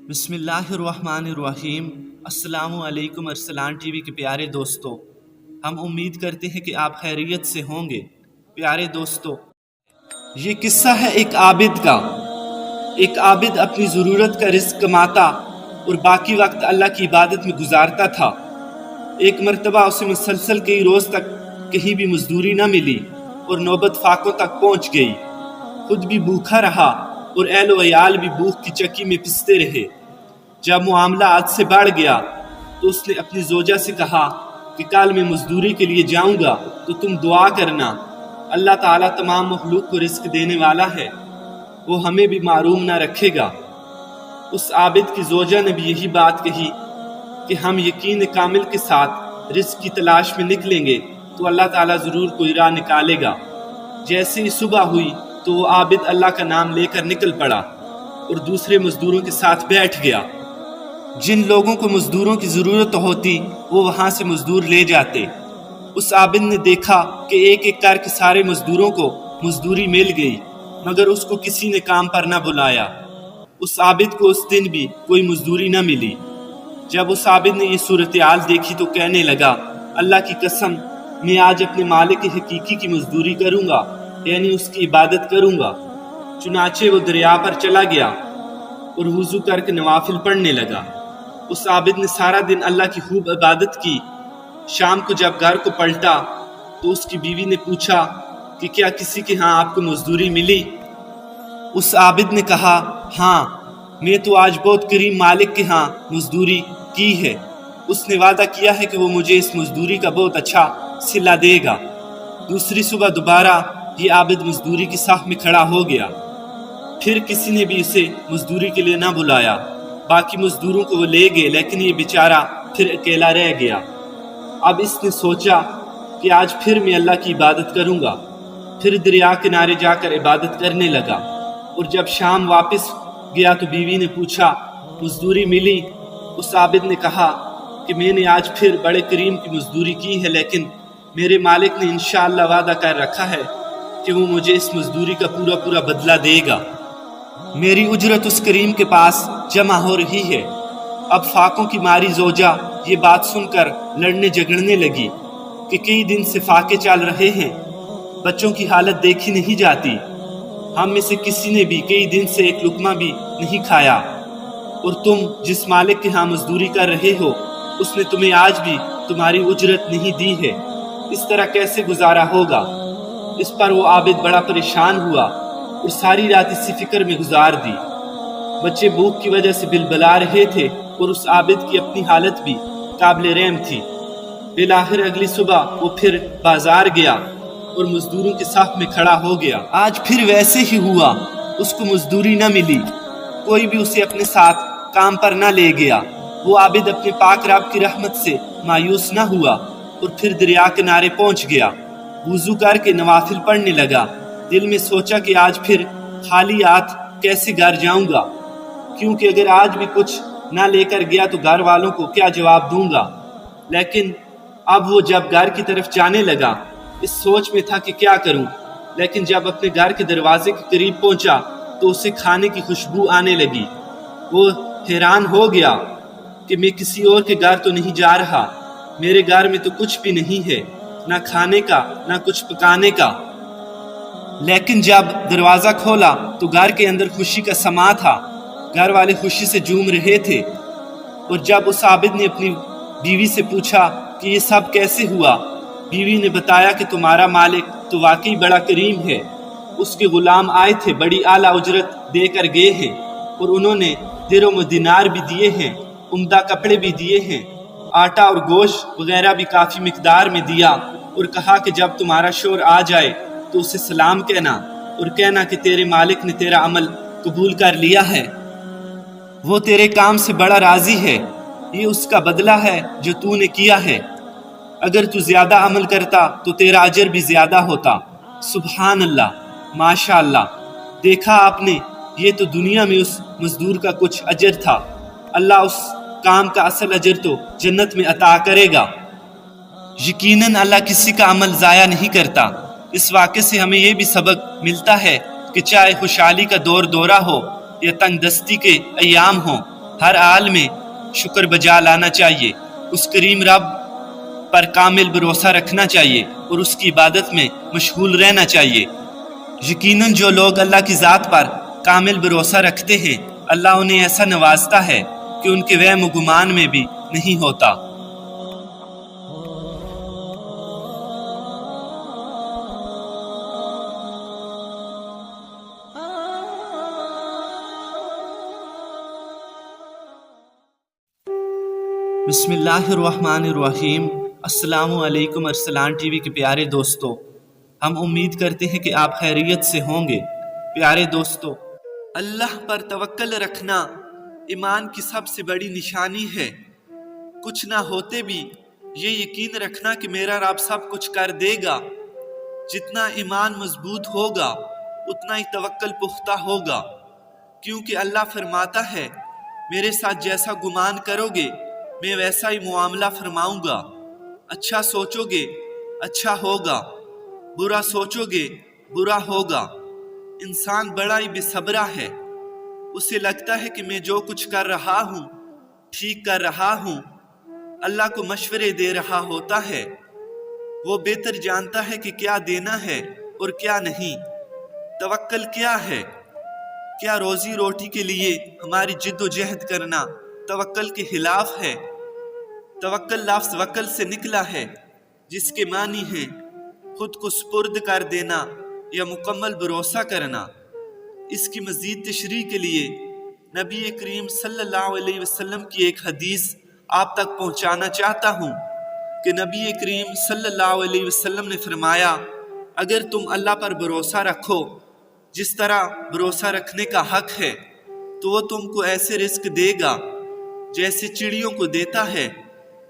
बिस्मिल्लाहिर्रहमानिर्रहीम। अस्सलामु अलैकुम अरसलान टीवी के प्यारे दोस्तों, हम उम्मीद करते हैं कि आप खैरियत से होंगे। प्यारे दोस्तों, ये किस्सा है एक आबिद का। एक आबिद अपनी ज़रूरत का रिस्क कमाता और बाकी वक्त अल्लाह की इबादत में गुजारता था। एक मरतबा उसे मुसलसल कई रोज़ तक कहीं भी मजदूरी न मिली और नौबत फाकों तक पहुँच गई। खुद भी भूखा रहा और अहल व अयाल भी भूख की चक्की में पिसते रहे। जब मामला आज से बढ़ गया तो उसने अपनी जोजा से कहा कि कल मैं मजदूरी के लिए जाऊंगा तो तुम दुआ करना। अल्लाह ताला तमाम मखलूक को रिस्क देने वाला है, वो हमें भी मारूम ना रखेगा। उस आबिद की जोजा ने भी यही बात कही कि हम यकीन कामिल के साथ रिस्क की तलाश में निकलेंगे तो अल्लाह ताला ज़रूर कोई राह निकालेगा। जैसे ही सुबह हुई तो वो आबिद अल्लाह का नाम लेकर निकल पड़ा और दूसरे मजदूरों के साथ बैठ गया। जिन लोगों को मजदूरों की ज़रूरत होती वो वहाँ से मजदूर ले जाते। उस आबिद ने देखा कि एक एक करके सारे मजदूरों को मजदूरी मिल गई, मगर उसको किसी ने काम पर न बुलाया। उस आबिद को उस दिन भी कोई मजदूरी न मिली। जब उस आबिद ने ये सूरत-ए-हाल देखी तो कहने लगा, अल्लाह की कसम, मैं आज अपने मालिक हकीकी की मजदूरी करूँगा, यानी उसकी इबादत करूँगा। चुनाचे वो दरिया पर चला गया और वुज़ू करके नवाफिल पढ़ने लगा। उस आबिद ने सारा दिन अल्लाह की खूब इबादत की। शाम को जब घर को पलटा तो उसकी बीवी ने पूछा कि क्या किसी के यहाँ आपको मजदूरी मिली? उस आबिद ने कहा, हाँ, मैं तो आज बहुत करीम मालिक के यहाँ मजदूरी की है। उसने वादा किया है कि वो मुझे इस मजदूरी का बहुत अच्छा सिला देगा। दूसरी सुबह दोबारा ये आबिद मजदूरी की साख में खड़ा हो गया। फिर किसी ने भी उसे मजदूरी के लिए ना बुलाया। बाकी मजदूरों को वो ले गए, लेकिन ये बेचारा फिर अकेला रह गया। अब इसने सोचा कि आज फिर मैं अल्लाह की इबादत करूँगा। फिर दरिया किनारे जाकर इबादत करने लगा और जब शाम वापस गया तो बीवी ने पूछा, मजदूरी मिली? उस आबिद ने कहा कि मैंने आज फिर बड़े करीम की मजदूरी की है, लेकिन मेरे मालिक ने इंशाअल्लाह वादा कर रखा है कि वो मुझे इस मजदूरी का पूरा पूरा बदला देगा। मेरी उजरत उस करीम के पास जमा हो रही है। अब फाकों की मारी जोजा ये बात सुनकर लड़ने झगड़ने लगी कि कई दिन से फाके चल रहे हैं, बच्चों की हालत देखी नहीं जाती। हम में से किसी ने भी कई दिन से एक लुकमा भी नहीं खाया, और तुम जिस मालिक के यहाँ मजदूरी कर रहे हो उसने तुम्हें आज भी तुम्हारी उजरत नहीं दी है। इस तरह कैसे गुजारा होगा? इस पर वो आबिद बड़ा परेशान हुआ और सारी रात इसी फिक्र में गुजार दी। बच्चे भूख की वजह से बिलबला रहे थे और उस आबिद की अपनी हालत भी काबिल रहम थी। बिलाखिर अगली सुबह वो फिर बाजार गया और मजदूरों के साथ में खड़ा हो गया। आज फिर वैसे ही हुआ, उसको मजदूरी न मिली। कोई भी उसे अपने साथ काम पर न ले गया। वो आबिद अपने पाक रब की रहमत से मायूस न हुआ और फिर दरिया किनारे पहुंच गया। वुज़ू करके नवाफिल पढ़ने लगा। दिल में सोचा कि आज फिर खाली हाथ कैसे घर जाऊंगा, क्योंकि अगर आज भी कुछ ना लेकर गया तो घर वालों को क्या जवाब दूंगा। लेकिन अब वो जब घर की तरफ जाने लगा, इस सोच में था कि क्या करूं। लेकिन जब अपने घर के दरवाजे के करीब पहुंचा तो उसे खाने की खुशबू आने लगी। वो हैरान हो गया कि मैं किसी और के घर तो नहीं जा रहा। मेरे घर में तो कुछ भी नहीं है, ना खाने का ना कुछ पकाने का। लेकिन जब दरवाज़ा खोला तो घर के अंदर खुशी का समा था। घर वाले खुशी से झूम रहे थे। और जब उस आबिद ने अपनी बीवी से पूछा कि ये सब कैसे हुआ, बीवी ने बताया कि तुम्हारा मालिक तो वाकई बड़ा करीम है। उसके गुलाम आए थे, बड़ी आला उजरत देकर गए हैं और उन्होंने दिरहम व दिनार भी दिए हैं, उम्दा कपड़े भी दिए हैं, आटा और गोश्त वगैरह भी काफ़ी मिकदार में दिया और कहा कि जब तुम्हारा शोर आ जाए तो उसे सलाम कहना और कहना कि तेरे मालिक ने तेरा अमल कबूल कर लिया है, वो तेरे काम से बड़ा राजी है। ये उसका बदला है जो तूने किया है। अगर तू ज्यादा अमल करता तो तेरा अजर भी ज्यादा होता। सुभान अल्लाह, माशा अल्लाह। देखा आपने, ये तो दुनिया में उस मजदूर का कुछ अजर था। अल्लाह उस काम का असल अजर तो जन्नत में अता करेगा। यकीनन अल्लाह किसी का अमल ज़ाया नहीं करता। इस वाक़े से हमें यह भी सबक मिलता है कि चाहे खुशहाली का दौर दौरा हो या तंग दस्ती के अयाम हो, ہر حال میں شکر بجا لانا چاہیے، اس کریم رب پر کامل بھروسہ رکھنا چاہیے اور اس کی عبادت میں مشغول رہنا چاہیے۔ یقیناً جو لوگ اللہ کی ذات پر کامل بھروسہ رکھتے ہیں، اللہ انہیں ایسا نوازتا ہے کہ ان کے وہم و گمان میں بھی نہیں ہوتا۔ بسم اللہ الرحمن الرحیم۔ السلام علیکم ارسلان ٹی وی کے پیارے دوستو، ہم امید کرتے ہیں کہ آپ خیریت سے ہوں گے۔ پیارے دوستو، اللہ پر توکل رکھنا ایمان کی سب سے بڑی نشانی ہے۔ کچھ نہ ہوتے بھی یہ یقین رکھنا کہ میرا رب سب کچھ کر دے گا۔ جتنا ایمان مضبوط ہوگا اتنا ہی توکل پختہ ہوگا، کیونکہ اللہ فرماتا ہے میرے ساتھ جیسا گمان کرو گے میں ویسا ہی معاملہ فرماؤں گا۔ اچھا سوچو گے اچھا ہوگا، برا سوچو گے برا ہوگا۔ انسان بڑا ہی بے صبرا ہے، اسے لگتا ہے کہ میں جو کچھ کر رہا ہوں ٹھیک کر رہا ہوں، اللہ کو مشورے دے رہا ہوتا ہے۔ وہ بہتر جانتا ہے کہ کیا دینا ہے اور کیا نہیں۔ توکل کیا ہے؟ کیا روزی روٹی کے لیے ہماری جد و جہد کرنا توکل کے خلاف ہے؟ توکل لفظ وکل سے نکلا ہے، جس کے معنی ہے خود کو سپرد کر دینا یا مکمل بھروسہ کرنا۔ اس کی مزید تشریح کے لیے نبی کریم صلی اللہ علیہ وسلم کی ایک حدیث آپ تک پہنچانا چاہتا ہوں کہ نبی کریم صلی اللہ علیہ وسلم نے فرمایا، اگر تم اللہ پر بھروسہ رکھو جس طرح بھروسہ رکھنے کا حق ہے، تو وہ تم کو ایسے رزق دے گا جیسے چڑیوں کو دیتا ہے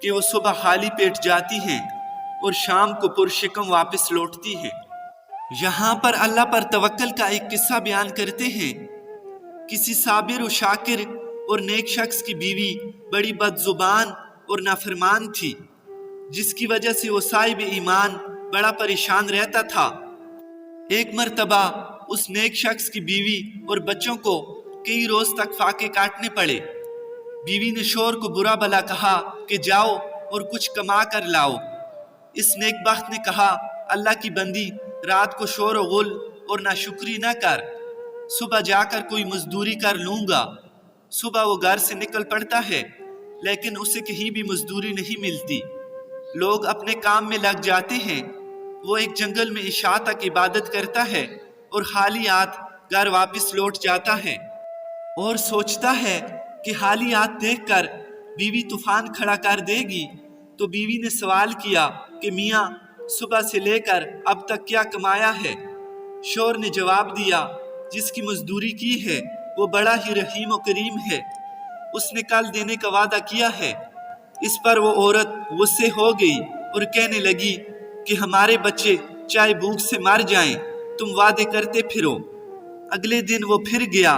کہ وہ صبح خالی پیٹ جاتی ہیں اور شام کو پرشکم واپس لوٹتی ہیں۔ یہاں پر اللہ پر توکل کا ایک قصہ بیان کرتے ہیں۔ کسی صابر و شاکر اور نیک شخص کی بیوی بڑی بد زبان اور نافرمان تھی، جس کی وجہ سے وہ صاحب ایمان بڑا پریشان رہتا تھا۔ ایک مرتبہ اس نیک شخص کی بیوی اور بچوں کو کئی روز تک فاقے کاٹنے پڑے۔ بیوی نے شوہر کو برا بھلا کہا کہ جاؤ اور کچھ کما کر لاؤ۔ اس نیک بخت نے کہا، اللہ کی بندی، رات کو شور و غل اور ناشکری نہ کر، صبح جا کر کوئی مزدوری کر لوں گا۔ صبح وہ گھر سے نکل پڑتا ہے لیکن اسے کہیں بھی مزدوری نہیں ملتی۔ لوگ اپنے کام میں لگ جاتے ہیں، وہ ایک جنگل میں عشاء تک عبادت کرتا ہے اور خالی ہاتھ گھر واپس لوٹ جاتا ہے اور سوچتا ہے کہ خالی ہاتھ دیکھ کر بیوی طوفان کھڑا کر دے گی۔ تو بیوی نے سوال کیا کہ میاں، صبح سے لے کر اب تک کیا کمایا ہے؟ شوہر نے جواب دیا، جس کی مزدوری کی ہے وہ بڑا ہی رحیم و کریم ہے، اس نے کل دینے کا وعدہ کیا ہے۔ اس پر وہ عورت غصے ہو گئی اور کہنے لگی کہ ہمارے بچے چاہے بھوک سے مر جائیں، تم وعدے کرتے پھرو۔ اگلے دن وہ پھر گیا،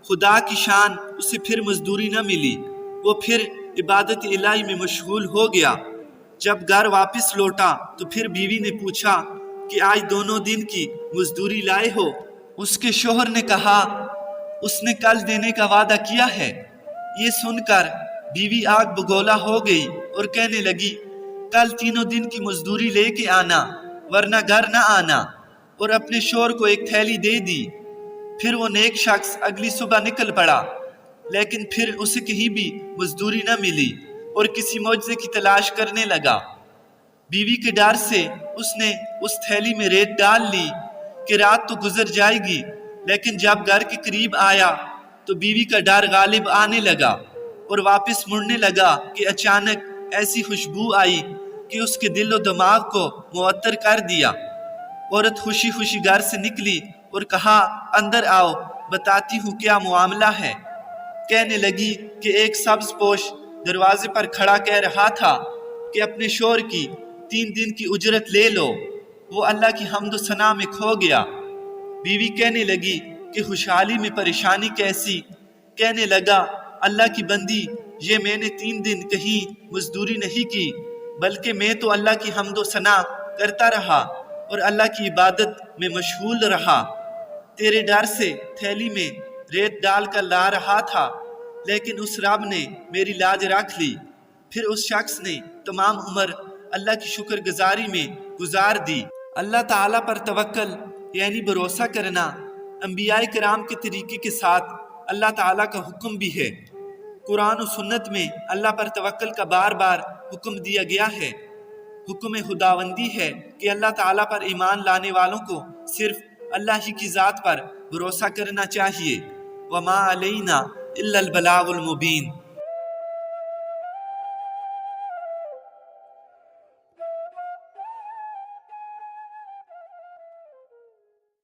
خدا کی شان اسے پھر مزدوری نہ ملی۔ وہ پھر عبادت الہی میں مشغول ہو گیا۔ جب گھر واپس لوٹا تو پھر بیوی نے پوچھا کہ آج دونوں دن کی مزدوری لائے ہو؟ اس کے شوہر نے کہا، اس نے کل دینے کا وعدہ کیا ہے۔ یہ سن کر بیوی آگ بگولا ہو گئی اور کہنے لگی، کل تینوں دن کی مزدوری لے کے آنا ورنہ گھر نہ آنا، اور اپنے شوہر کو ایک تھیلی دے دی۔ پھر وہ نیک شخص اگلی صبح نکل پڑا، لیکن پھر اسے کہیں بھی مزدوری نہ ملی اور کسی معجزے کی تلاش کرنے لگا۔ بیوی کے ڈر سے اس نے اس تھیلی میں ریت ڈال لی کہ رات تو گزر جائے گی، لیکن جب گھر کے قریب آیا تو بیوی کا ڈر غالب آنے لگا اور واپس مڑنے لگا کہ اچانک ایسی خوشبو آئی کہ اس کے دل و دماغ کو معطر کر دیا۔ عورت خوشی خوشی گھر سے نکلی اور کہا، اندر آؤ، بتاتی ہوں کیا معاملہ ہے۔ کہنے لگی کہ ایک سبز پوش دروازے پر کھڑا کہہ رہا تھا کہ اپنے شوہر کی 3 دن کی اجرت لے لو۔ وہ اللہ کی حمد و ثنا میں کھو گیا۔ بیوی کہنے لگی کہ خوشحالی میں پریشانی کیسی؟ کہنے لگا، اللہ کی بندی، یہ میں نے 3 دن کہیں مزدوری نہیں کی، بلکہ میں تو اللہ کی حمد و ثنا کرتا رہا اور اللہ کی عبادت میں مشغول رہا۔ تیرے ڈر سے تھیلی میں ریت ڈال کر لا رہا تھا لیکن اس رب نے میری لاج رکھ لی۔ پھر اس شخص نے تمام عمر اللہ کی شکر گزاری میں گزار دی۔ اللہ تعالیٰ پر توکل یعنی بھروسہ کرنا انبیاء کرام کے طریقے کے ساتھ اللہ تعالیٰ کا حکم بھی ہے۔ قرآن و سنت میں اللہ پر توکل کا بار بار حکم دیا گیا ہے۔ حکم خداوندی ہے کہ اللہ تعالیٰ پر ایمان لانے والوں کو صرف اللہ ہی کی ذات پر بھروسہ کرنا چاہیے۔ وما علینا الا البلاغ المبین۔